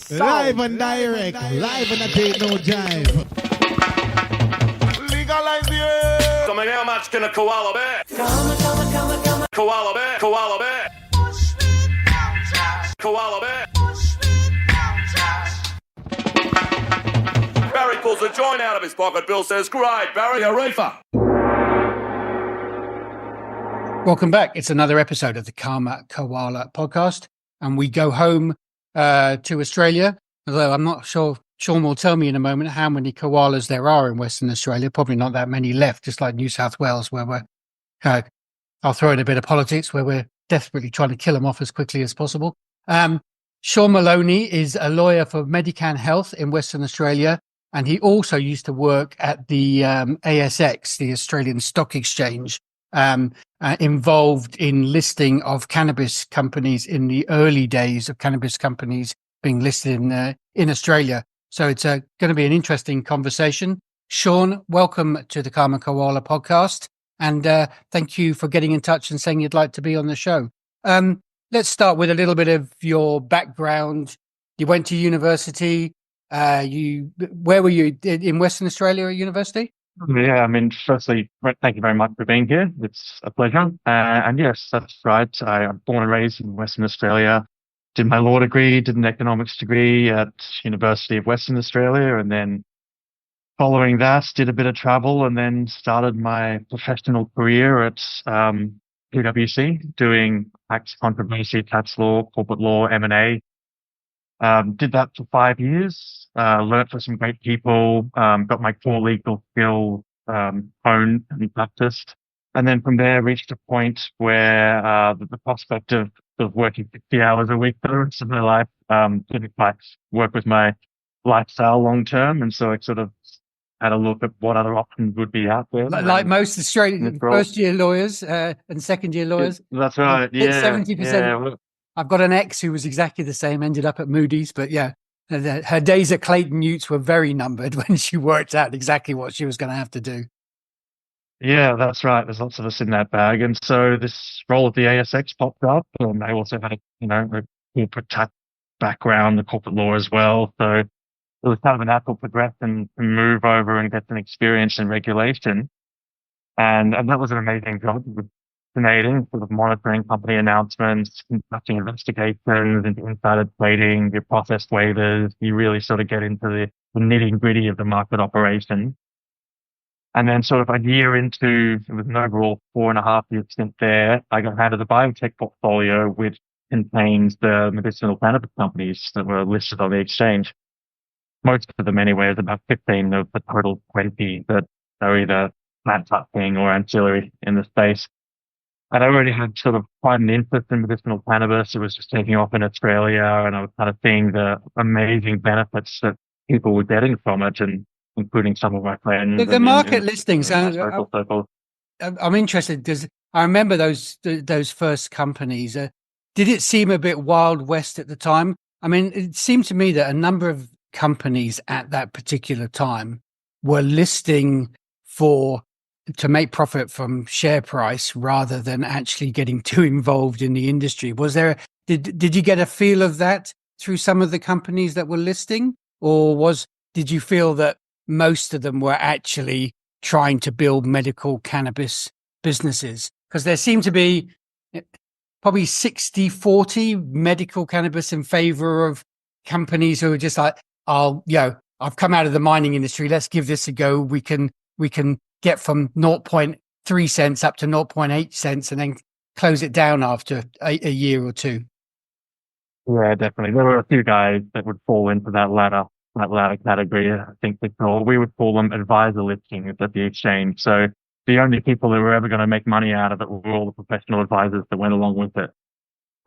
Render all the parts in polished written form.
Live and direct, live and I take no jive. Legalize it. I mean, how much can a koala bear? Koala bear, koala bear. Koala bear. Barry pulls a joint out of his pocket. Bill says, great, Barry, a reefer. Welcome back. It's another episode of the Koala podcast, and we go home to Australia, although I'm not sure. Sean will tell me in a moment how many koalas there are in Western Australia. Probably not that many left, just like New South Wales, where we're, I'll throw in a bit of politics, where we're desperately trying to kill them off as quickly as possible. Sean Maloney is a lawyer for MediCann Health in Western Australia, and he also used to work at the ASX, the Australian Stock Exchange, involved in listing of cannabis companies in the early days of cannabis companies being listed in Australia. So it's going to be an interesting conversation. Sean, welcome to the Koala podcast, and thank you for getting in touch and saying you'd like to be on the show. Let's start with a little bit of your background. You went to university. Where were you, in Western Australia at university? Yeah, I mean, firstly, thank you very much for being here. It's a pleasure. And yes, that's right. I'm born and raised in Western Australia. Did my law degree, did an economics degree at University of Western Australia, and then following that, did a bit of travel, and then started my professional career at PwC, doing tax controversy, tax law, corporate law, M&A. Did that for 5 years, learned from some great people, got my core legal skills honed and practiced. And then from there, reached a point where the prospect of working 50 hours a week for the rest of my life didn't quite work with my lifestyle long term. And so I sort of had a look at what other options would be out there. Like most Australian first-year lawyers and second-year lawyers. That's right, yeah. 70%. Yeah. I've got an ex who was exactly the same, ended up at Moody's, but yeah, her days at Clayton Utz were very numbered when she worked out exactly what she was going to have to do. Yeah, that's right. There's lots of us in that bag. And so this role at the ASX popped up, and I also had a corporate tax background, the corporate law as well. So it was kind of a natural progression to move over and get some experience in regulation. And that was an amazing job. It was fascinating, sort of monitoring company announcements, conducting investigations into insider trading, your process waivers. You really sort of get into the nitty gritty of the market operation. And then sort of a year into, it was an overall 4.5 year stint there, I got handed a biotech portfolio, which contains the medicinal cannabis companies that were listed on the exchange. Most of them anyway, there's about 15 of the total 20 that are either plant touching or ancillary in the space. And I already had sort of quite an interest in medicinal cannabis. It was just taking off in Australia, and I was kind of seeing the amazing benefits that people were getting from it, and including some of my friends. The market listings. I'm interested because I remember those first companies. Did it seem a bit Wild West at the time? I mean, it seemed to me that a number of companies at that particular time were listing to make profit from share price rather than actually getting too involved in the industry. Did you get a feel of that through some of the companies that were listing, or did you feel that most of them were actually trying to build medical cannabis businesses? Because there seemed to be probably 60-40 medical cannabis in favor of companies who are just like, I've come out of the mining industry. Let's give this a go. We can get from 0.3 cents up to 0.8 cents and then close it down after a year or two. Yeah, definitely. There were a few guys that would fall into that latter category. I think we would call them advisor listings at the exchange. So the only people that were ever going to make money out of it were all the professional advisors that went along with it.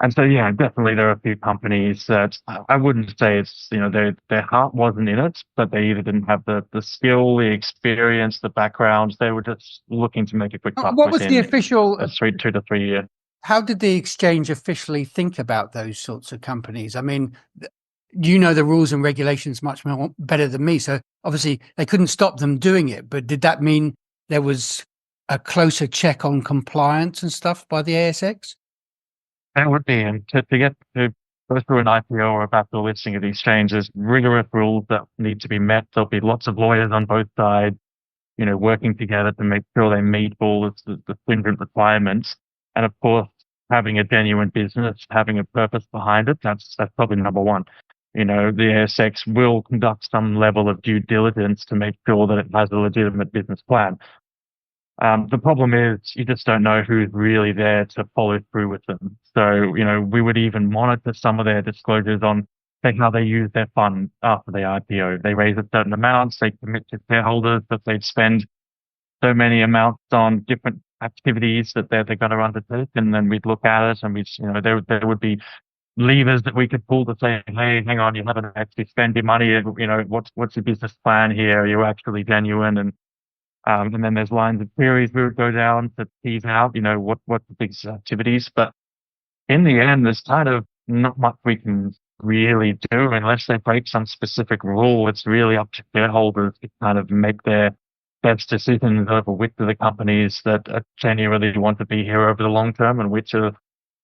And so, yeah, definitely there are a few companies that I wouldn't say it's, their heart wasn't in it, but they either didn't have the skill, the experience, the background. They were just looking to make a quick buck. What was the official 2 to 3 year? How did the exchange officially think about those sorts of companies? I mean, you know the rules and regulations much more better than me. So obviously they couldn't stop them doing it, but did that mean there was a closer check on compliance and stuff by the ASX? That would be, and to get to go through an IPO or about the listing of the exchange, there's rigorous rules that need to be met. There'll be lots of lawyers on both sides, working together to make sure they meet all of the stringent requirements. And of course, having a genuine business, having a purpose behind it, that's probably number one. The ASX will conduct some level of due diligence to make sure that it has a legitimate business plan. The problem is you just don't know who's really there to follow through with them. So, we would even monitor some of their disclosures on how they use their funds after they IPO. They raise a certain amount, they commit to shareholders that they'd spend so many amounts on different activities that they're going to undertake, and then we'd look at it and there would be levers that we could pull to say, hey, hang on, you haven't actually spent your money. What's your business plan here? Are you actually genuine? And then there's lines of queries we would go down to tease out, what's the biggest activities. But in the end, there's kind of not much we can really do unless they break some specific rule. It's really up to shareholders to kind of make their best decisions over which of the companies that genuinely want to be here over the long term and which are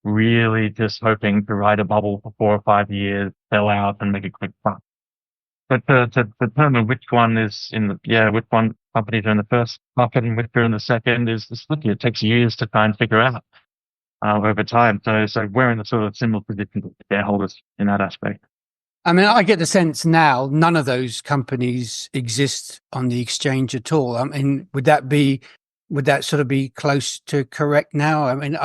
really just hoping to ride a bubble for 4 or 5 years, sell out and make a quick buck. But to determine which one is which one companies are in the first bucket and which are in the second is tricky. It takes years to try and figure out over time. So we're in a sort of similar position to shareholders in that aspect. I mean, I get the sense now none of those companies exist on the exchange at all. I mean, would that sort of be close to correct now? I mean,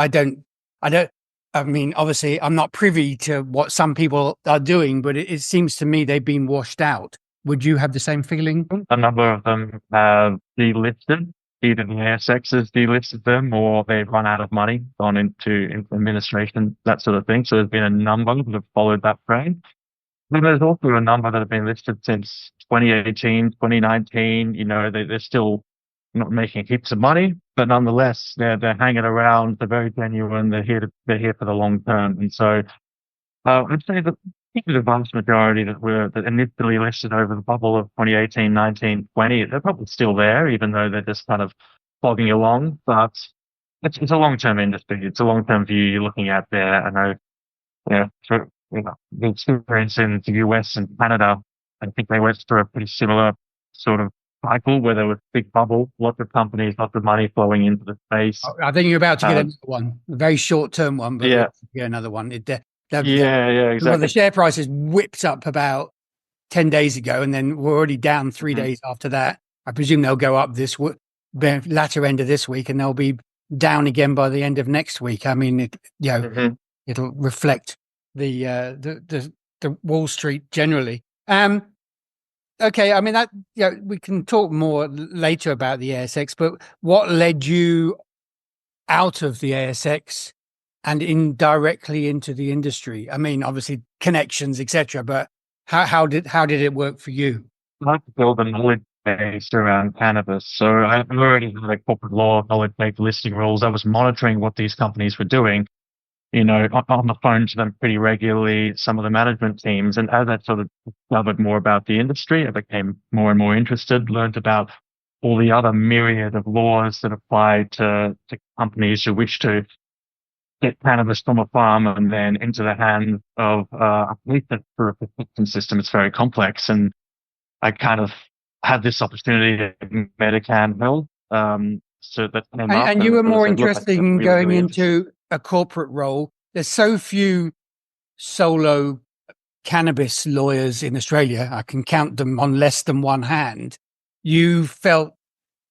obviously I'm not privy to what some people are doing, but it seems to me they've been washed out. Would you have the same feeling? A number of them have delisted. Either the ASX has delisted them or they've run out of money, gone into administration, that sort of thing. So there's been a number that have followed that trend. But there's also a number that have been listed since 2018, 2019. They're still not making heaps of money, but nonetheless, they're hanging around. They're very genuine. They're here for the long term. And so I'd say that the vast majority that initially listed over the bubble of 2018, 19, 20, they're probably still there, even though they're just kind of plodding along. But it's a long-term industry. It's a long-term view you're looking at there. I know, the experience in the US and Canada, I think they went through a pretty similar sort of cycle where there was a big bubble, lots of companies, lots of money flowing into the space. I think you're about to get another one, a very short-term one, but yeah, another one. Exactly. Well, the share prices whipped up about 10 days ago, and then we're already down 3 Mm-hmm. days after that. I presume they'll go up this latter end of this week, and they'll be down again by the end of next week. I mean, Mm-hmm. it'll reflect the Wall Street generally. Okay, I mean that we can talk more later about the ASX, but what led you out of the ASX and indirectly into the industry? I mean, obviously connections, etc. But how did it work for you? I like to build a knowledge base around cannabis. So I already had a corporate law knowledge base listing rules. I was monitoring what these companies were doing, on the phone to them pretty regularly, some of the management teams. And as I sort of discovered more about the industry, I became more and more interested, learned about all the other myriad of laws that apply to companies who wish to get cannabis from a farm and then into the hands of a police for a prescription system. It's very complex. And I kind of had this opportunity at MediCann Hill. So that came up. And you were more interested in really, going really into a corporate role. There's so few solo cannabis lawyers in Australia. I can count them on less than one hand. You felt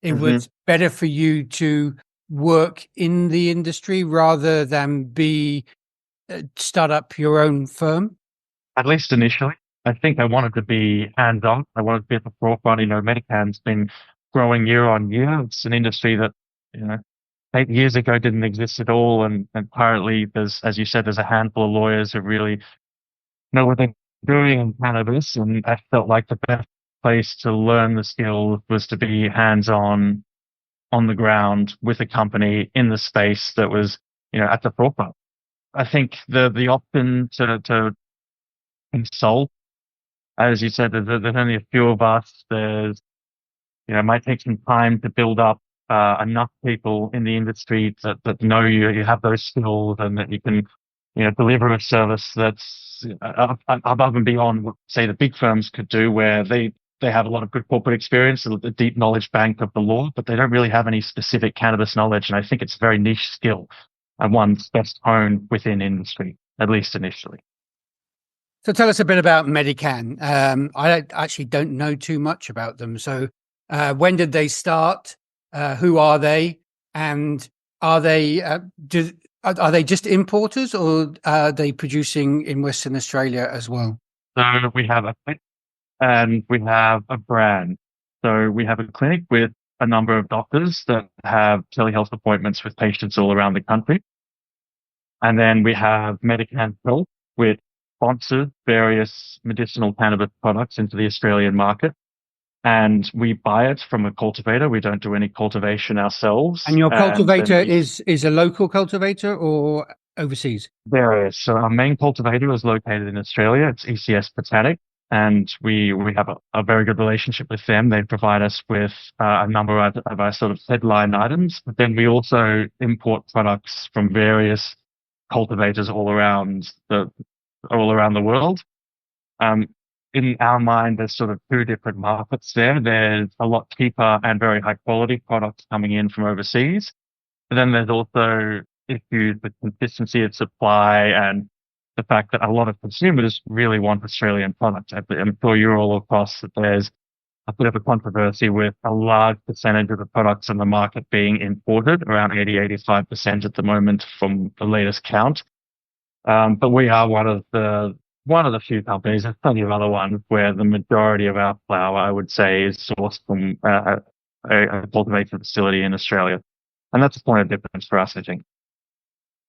it was better for you to work in the industry rather than start up your own firm? At least initially. I think I wanted to be hands-on. I wanted to be at the forefront. MediCann's been growing year on year. It's an industry that, 8 years ago didn't exist at all. And currently there's, as you said, there's a handful of lawyers who really know what they're doing in cannabis. And I felt like the best place to learn the skills was to be hands-on, on the ground with a company in the space that was, at the forefront. I think the option to consult, as you said, there's only a few of us. It might take some time to build up enough people in the industry that know you have those skills and that you can deliver a service that's above and beyond what, say, the big firms could do, where they have a lot of good corporate experience, a deep knowledge bank of the law, but they don't really have any specific cannabis knowledge. And I think it's a very niche skill and one's best honed within industry, at least initially. So tell us a bit about MediCann. I actually don't know too much about them. So when did they start? Who are they? And are they are they just importers, or are they producing in Western Australia as well? So we have a clinic and we have a brand. So we have a clinic with a number of doctors that have telehealth appointments with patients all around the country. And then we have MediCann Health, which sponsors various medicinal cannabis products into the Australian market. And we buy it from a cultivator. We don't do any cultivation ourselves. And your cultivator is a local cultivator or overseas? Various. So our main cultivator is located in Australia. It's ECS Botanic. And we have a very good relationship with them. They provide us with a number of our sort of headline items. But then we also import products from various cultivators all around the world. In our mind, there's sort of two different markets there. There's a lot cheaper and very high quality products coming in from overseas. But then there's also issues with consistency of supply and the fact that a lot of consumers really want Australian products. I'm sure you're all across that there's a bit of a controversy with a large percentage of the products in the market being imported, around 85% at the moment from the latest count. But we are one of the few companies, there's plenty of other ones, where the majority of our flower, I would say, is sourced from a cultivation facility in Australia. And that's a point of difference for us, I think.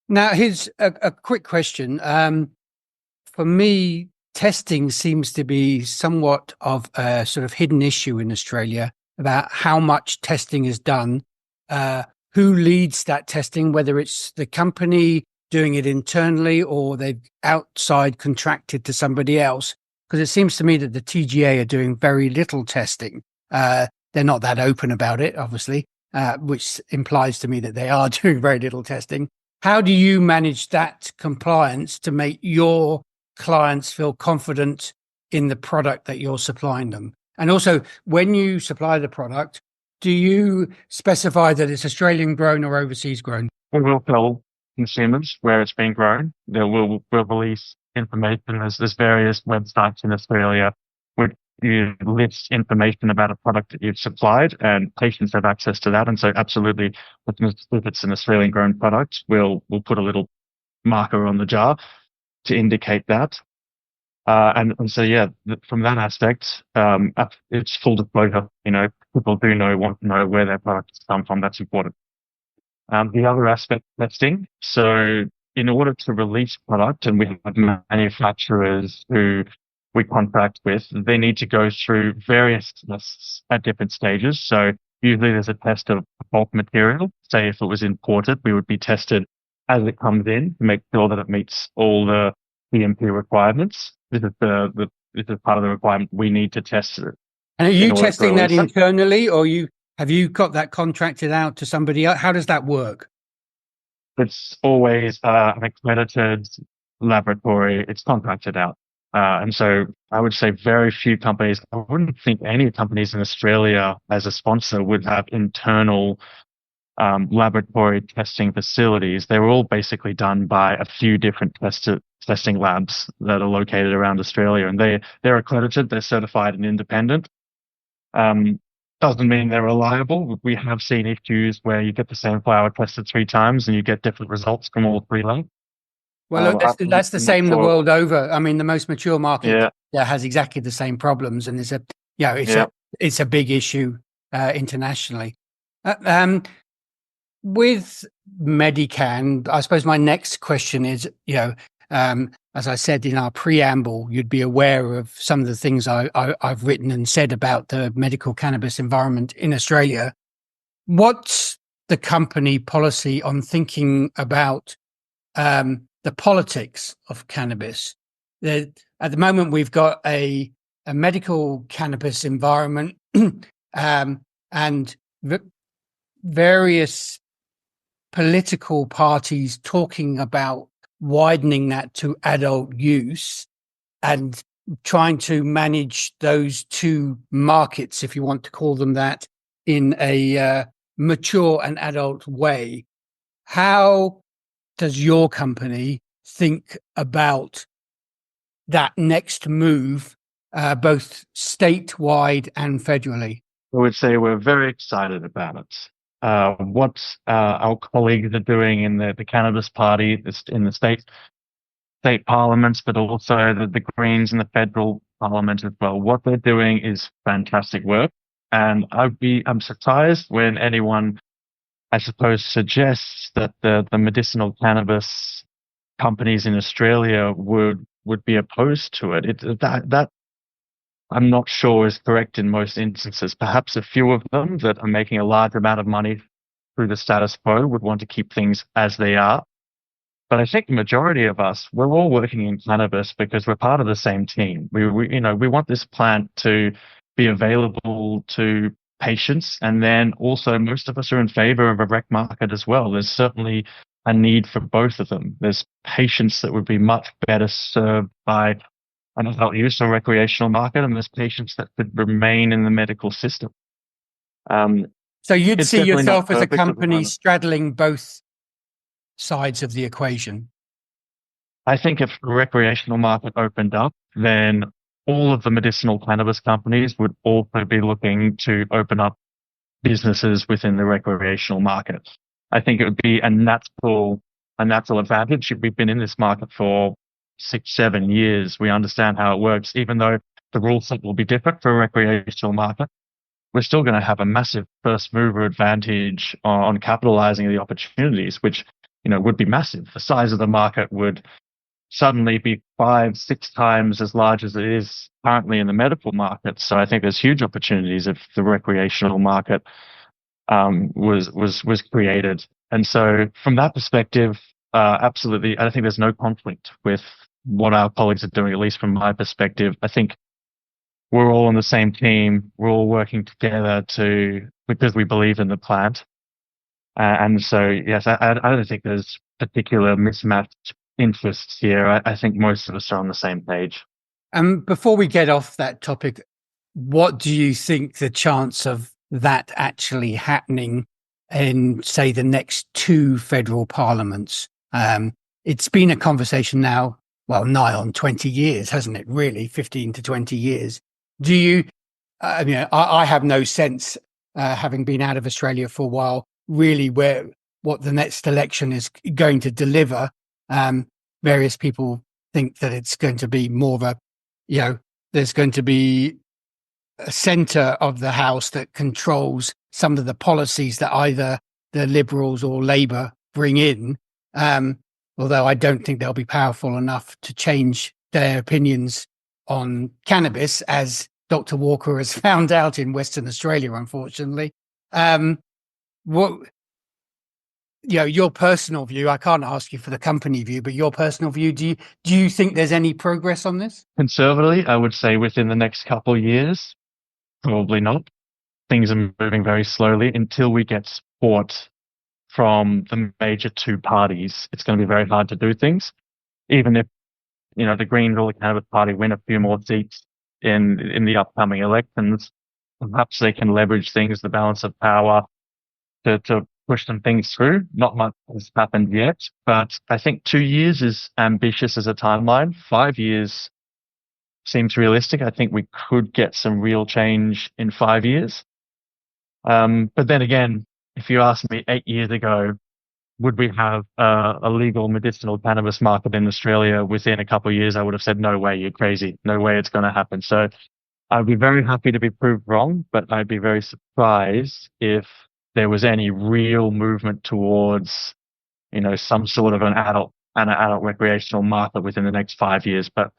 Now, here's a quick question. For me, testing seems to be somewhat of a sort of hidden issue in Australia about how much testing is done, who leads that testing, whether it's the company doing it internally or they've outside contracted to somebody else. Because it seems to me that the TGA are doing very little testing. They're not that open about it, obviously, which implies to me that they are doing very little testing. How do you manage that compliance to make your clients feel confident in the product that you're supplying them? And also, when you supply the product, do you specify that it's Australian grown or overseas grown? We will tell consumers where it's being grown. We'll release information. There's various websites in Australia which you list information about a product that you've supplied, and patients have access to that. And so absolutely, if it's an Australian grown product, we'll put a little marker on the jar to indicate that. And so, yeah, from that aspect, it's full disclosure. People want to know where their products come from. That's important. The other aspect, testing. So in order to release product, and we have manufacturers who we contract with, they need to go through various tests at different stages. So usually there's a test of bulk material. Say if it was imported, we would be tested as it comes in to make sure that it meets all the PMP requirements. This is part of the requirement we need to test it. And are you testing that internally, or have you got that contracted out to somebody else? How does that work? It's always an accredited laboratory. It's contracted out. And so I would say very few companies, I wouldn't think any companies in Australia as a sponsor would have internal laboratory testing facilities. They were all basically done by a few different testing labs that are located around Australia, and they're accredited, they're certified and independent. Doesn't mean they're reliable. We have seen issues where you get the same flower tested 3 times and you get different results from all 3 labs. Well, that's the same the world over. I mean, the most mature market has exactly the same problems, and it's a big issue internationally. With MediCann, I suppose my next question is, as I said in our preamble, you'd be aware of some of the things I've written and said about the medical cannabis environment in Australia. What's the company policy on thinking about the politics of cannabis? At the moment, we've got a medical cannabis environment and various political parties talking about widening that to adult use and trying to manage those two markets, if you want to call them that, in a mature and adult way. How does your company think about that next move, both statewide and federally? I would say we're very excited about it. What our colleagues are doing in the Cannabis Party in the state parliaments, but also the Greens in the federal parliament as well. What they're doing is fantastic work, and I'm surprised when anyone, I suppose, suggests that the medicinal cannabis companies in Australia would be opposed to it. That I'm not sure is correct in most instances. Perhaps a few of them that are making a large amount of money through the status quo would want to keep things as they are. But I think the majority of us, we're all working in cannabis because we're part of the same team. We want this plant to be available to patients, and then also most of us are in favor of a rec market as well. There's certainly a need for both of them. There's patients that would be much better served by an adult use or recreational market, and there's patients that could remain in the medical system. So you'd It's see definitely not yourself as a perfect at the company moment. straddling both sides of the equation? I think if the recreational market opened up, then all of the medicinal cannabis companies would also be looking to open up businesses within the recreational market. I think it would be a natural advantage. We've been in this market for 6-7 years. We understand how it works. Even though the rule set will be different for a recreational market, we're still going to have a massive first mover advantage on capitalizing the opportunities, which would be massive. The size of the market would suddenly be 5-6 times as large as it is currently in the medical market. So I think there's huge opportunities if the recreational market was created. And so from that perspective, absolutely, I think there's no conflict with what our colleagues are doing, at least from my perspective. I think we're all on the same team. We're all working together because we believe in the plant. And so, yes, I don't think there's particular mismatched interests here. I think most of us are on the same page. And before we get off that topic, what do you think the chance of that actually happening in, say, the next 2 federal parliaments? It's been a conversation now, well, nigh on 20 years, hasn't it? Really, 15 to 20 years. Do you, I have no sense, having been out of Australia for a while, really what the next election is going to deliver. Various people think that it's going to be more of there's going to be a centre of the House that controls some of the policies that either the Liberals or Labour bring in. Although I don't think they'll be powerful enough to change their opinions on cannabis, as Dr. Walker has found out in Western Australia, unfortunately. Your personal view, I can't ask you for the company view, but your personal view, do you think there's any progress on this? Conservatively, I would say within the next couple of years, probably not. Things are moving very slowly until we get support from the major 2 parties. It's going to be very hard to do things. Even if, the Greens or the Cannabis Party win a few more seats in the upcoming elections, perhaps they can leverage things, the balance of power, to push some things through. Not much has happened yet, but I think 2 years is ambitious as a timeline. 5 years seems realistic. I think we could get some real change in 5 years. But then again, if you asked me 8 years ago, would we have a legal medicinal cannabis market in Australia within a couple of years, I would have said, no way, you're crazy. No way it's going to happen. So I'd be very happy to be proved wrong, but I'd be very surprised if there was any real movement towards, some sort of an adult recreational market within the next 5 years. But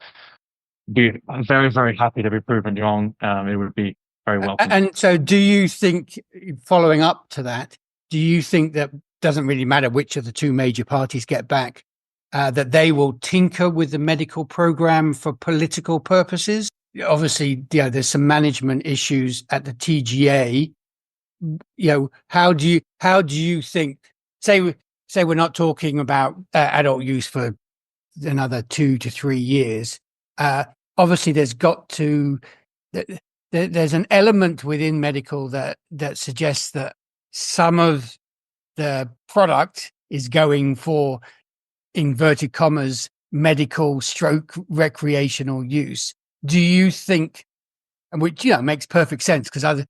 be very, very happy to be proven wrong. It would be very welcome. And so do you think, following up to that, do you think that doesn't really matter which of the 2 major parties get back, that they will tinker with the medical program for political purposes? Obviously, there's some management issues at the TGA. How do you think, say we're not talking about adult use for another 2 to 3 years. Obviously, there's an element within medical that suggests that some of the product is going for, inverted commas, medical stroke recreational use. Do you think, and which makes perfect sense, because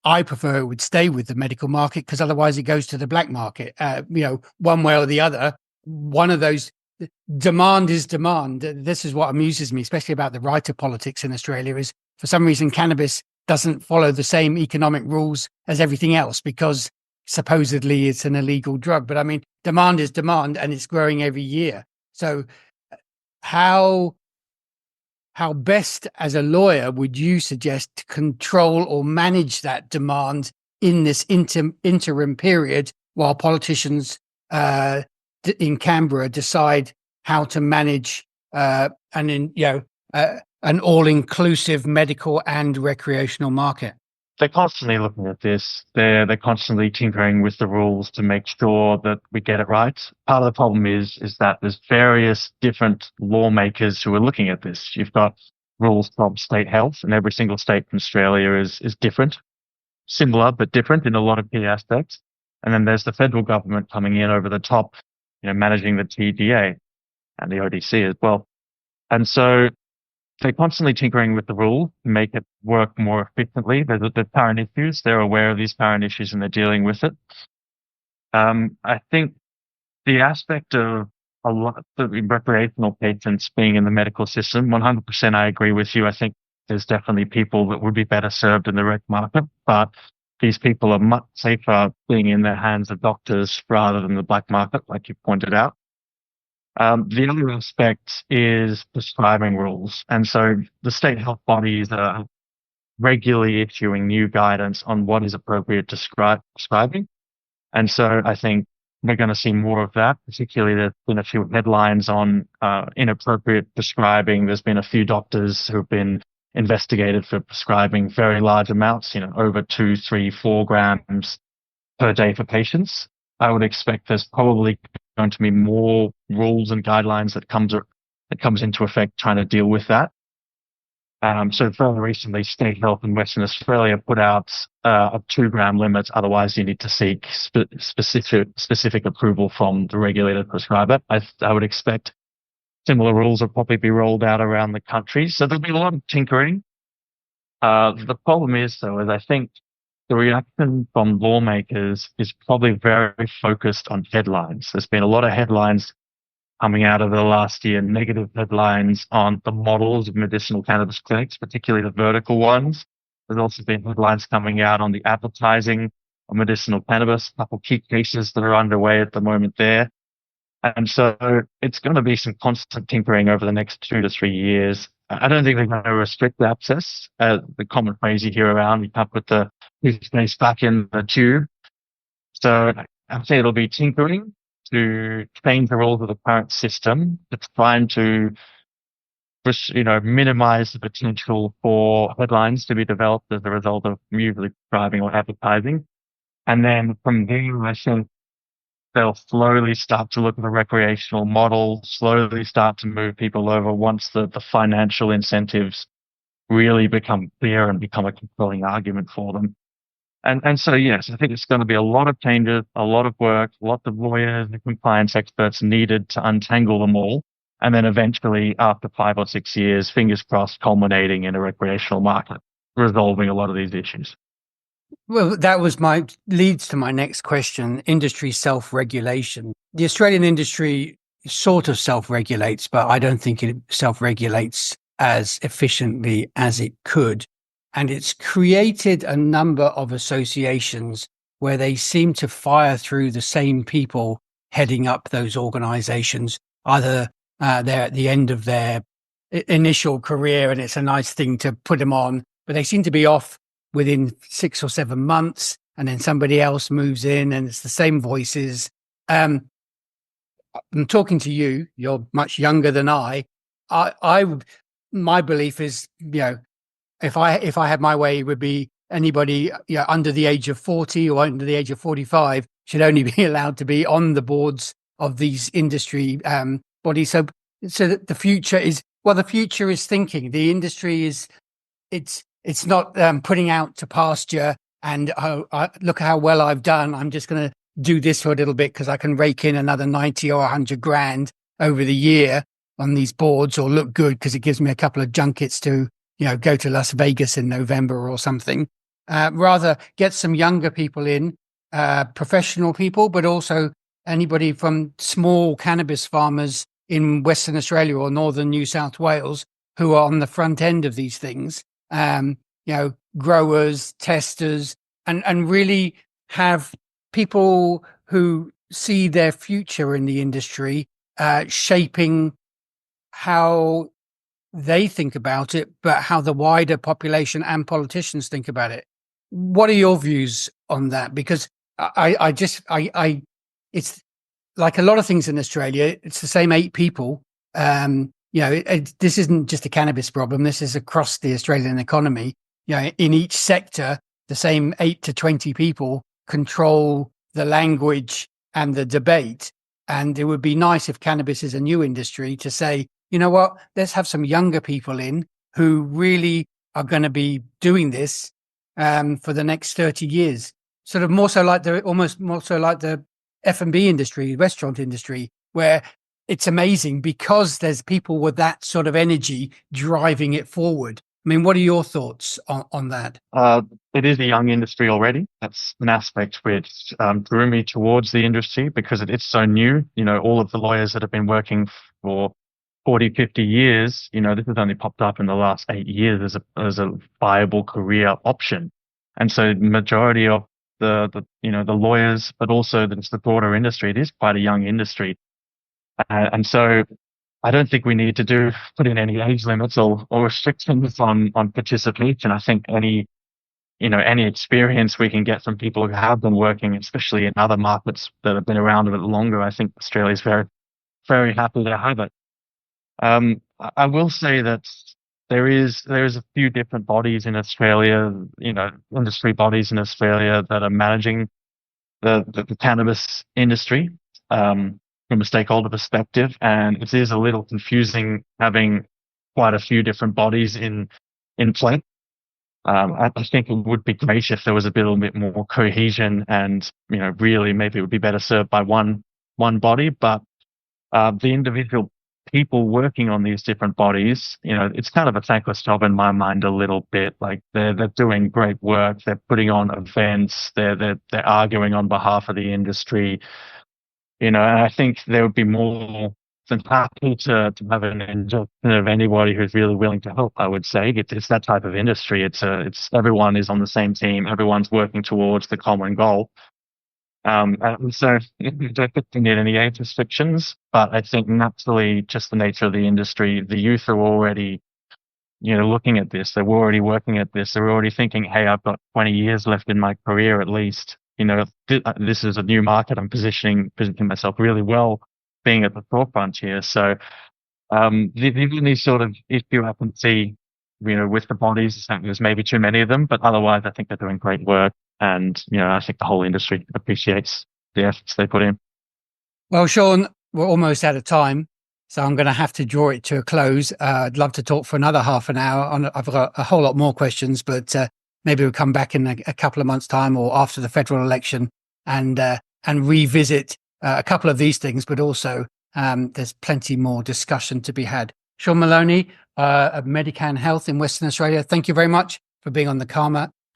I prefer it would stay with the medical market, because otherwise it goes to the black market. One way or the other. One of those, demand is demand. This is what amuses me, especially about the writer politics in Australia, is for some reason cannabis doesn't follow the same economic rules as everything else, because supposedly it's an illegal drug. But I mean, demand is demand, and it's growing every year. So how best as a lawyer would you suggest to control or manage that demand in this interim period while politicians in Canberra decide how to manage an all-inclusive medical and recreational market? They're constantly looking at this. They're constantly tinkering with the rules to make sure that we get it right. Part of the problem is that there's various different lawmakers who are looking at this. You've got rules from state health, and every single state in Australia is different, similar but different in a lot of key aspects. And then there's the federal government coming in over the top, managing the TDA and the ODC as well. And so they're constantly tinkering with the rule to make it work more efficiently. There's current issues. They're aware of these current issues and they're dealing with it. I think the aspect of a lot of the recreational patients being in the medical system, 100% I agree with you. I think there's definitely people that would be better served in the rec market, but these people are much safer being in the hands of doctors rather than the black market, like you pointed out. The other aspect is prescribing rules. And so the state health bodies are regularly issuing new guidance on what is appropriate prescribing. And so I think we're going to see more of that, particularly there's been a few headlines on inappropriate prescribing. There's been a few doctors who've been investigated for prescribing very large amounts, over 2, 3, 4 grams per day for patients. I would expect there's probably going to be more rules and guidelines that comes into effect trying to deal with that. So fairly recently, State Health in Western Australia put out a 2-gram limit. Otherwise, you need to seek specific approval from the regulated prescriber. I would expect similar rules will probably be rolled out around the country. So there'll be a lot of tinkering. The problem is, though, I think the reaction from lawmakers is probably very focused on headlines. There's been a lot of headlines coming out of the last year, negative headlines on the models of medicinal cannabis clinics, particularly the vertical ones. There's also been headlines coming out on the advertising of medicinal cannabis, a couple of key cases that are underway at the moment there. And so it's going to be some constant tinkering over the next 2 to 3 years. I don't think they're going to restrict access. The common phrase you hear around, you can't put the toothpaste back in the tube. So I think it'll be tinkering to change the rules of the current system, to trying to minimize the potential for headlines to be developed as a result of usually prescribing or advertising. And then from there, I think they'll slowly start to look at the recreational model, slowly start to move people over once the financial incentives really become clear and become a compelling argument for them. And so, yes, I think it's going to be a lot of changes, a lot of work, lots of lawyers and compliance experts needed to untangle them all. And then eventually, after 5 or 6 years, fingers crossed, culminating in a recreational market, resolving a lot of these issues. Well, that leads to my next question, industry self-regulation. The Australian industry sort of self-regulates, but I don't think it self-regulates as efficiently as it could. And it's created a number of associations where they seem to fire through the same people heading up those organizations. Either they're at the end of their initial career and it's a nice thing to put them on, but they seem to be off within 6 or 7 months, and then somebody else moves in and it's the same voices. I'm talking to you, you're much younger than I my belief is, if I had my way, it would be anybody under the age of 40 or under the age of 45 should only be allowed to be on the boards of these industry body. So that the future is, well, the future is thinking. The industry is, it's not putting out to pasture and look how well I've done. I'm just going to do this for a little bit because I can rake in another 90 or 100 grand over the year on these boards, or look good because it gives me a couple of junkets to, go to Las Vegas in November or something. Rather get some younger people in, professional people, but also anybody from small cannabis farmers in Western Australia or northern New South Wales who are on the front end of these things, growers, testers, and really have people who see their future in the industry, shaping how they think about it, but how the wider population and politicians think about it. What are your views on that? Because it's like a lot of things in Australia, it's the same 8 people. This isn't just a cannabis problem. This is across the Australian economy. In each sector, the same 8 to 20 people control the language and the debate. And it would be nice if cannabis is a new industry to say, you know what, let's have some younger people in who really are going to be doing this for the next 30 years. Sort of more so like the F&B industry, restaurant industry, where it's amazing because there's people with that sort of energy driving it forward. I mean, what are your thoughts on that? It is a young industry already. That's an aspect which drew me towards the industry because it's so new. All of the lawyers that have been working for 40, 50 years, this has only popped up in the last 8 years as a viable career option. And so the majority of the lawyers, but also the broader industry, it is quite a young industry. And so I don't think we need to put in any age limits or restrictions on participation. I think any experience we can get from people who have been working, especially in other markets that have been around a bit longer, I think Australia is very, very happy to have it. I will say that there is a few different bodies in Australia, industry bodies in Australia that are managing the cannabis industry from a stakeholder perspective, and it is a little confusing having quite a few different bodies in play. I think it would be great if there was a little bit more cohesion, and really maybe it would be better served by one body. But the individual people working on these different bodies, it's kind of a thankless job in my mind a little bit. Like they're doing great work, they're putting on events, they're arguing on behalf of the industry, and I think there would be more than happy to have an injection of anybody who's really willing to help. I would say it's that type of industry. It's everyone is on the same team, everyone's working towards the common goal. And so don't put in any age restrictions, but I think naturally, just the nature of the industry, the youth are already, looking at this. They're already working at this. They're already thinking, hey, I've got 20 years left in my career at least. This is a new market. I'm positioning myself really well, being at the forefront here. So the only sort of issue I can see, with the bodies is that there's maybe too many of them, but otherwise I think they're doing great work. And, I think the whole industry appreciates the efforts they put in. Well, Sean, we're almost out of time, so I'm going to have to draw it to a close. I'd love to talk for another half an hour. I've got a whole lot more questions, but maybe we'll come back in a couple of months' time or after the federal election and revisit a couple of these things, but also there's plenty more discussion to be had. Sean Maloney of MediCann Health in Western Australia, thank you very much for being on the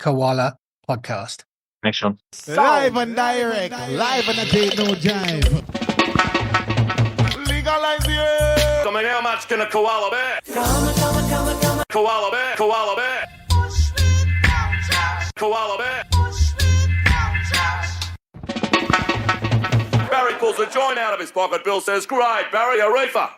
Koala podcast. Thanks, Sean. Live and direct, live and a date, no jive. Legalize it. Coming how much can a koala bear? Koala bear, koala bear. Koala bear. Barry pulls a joint out of his pocket. Bill says, great, Barry, a reefer.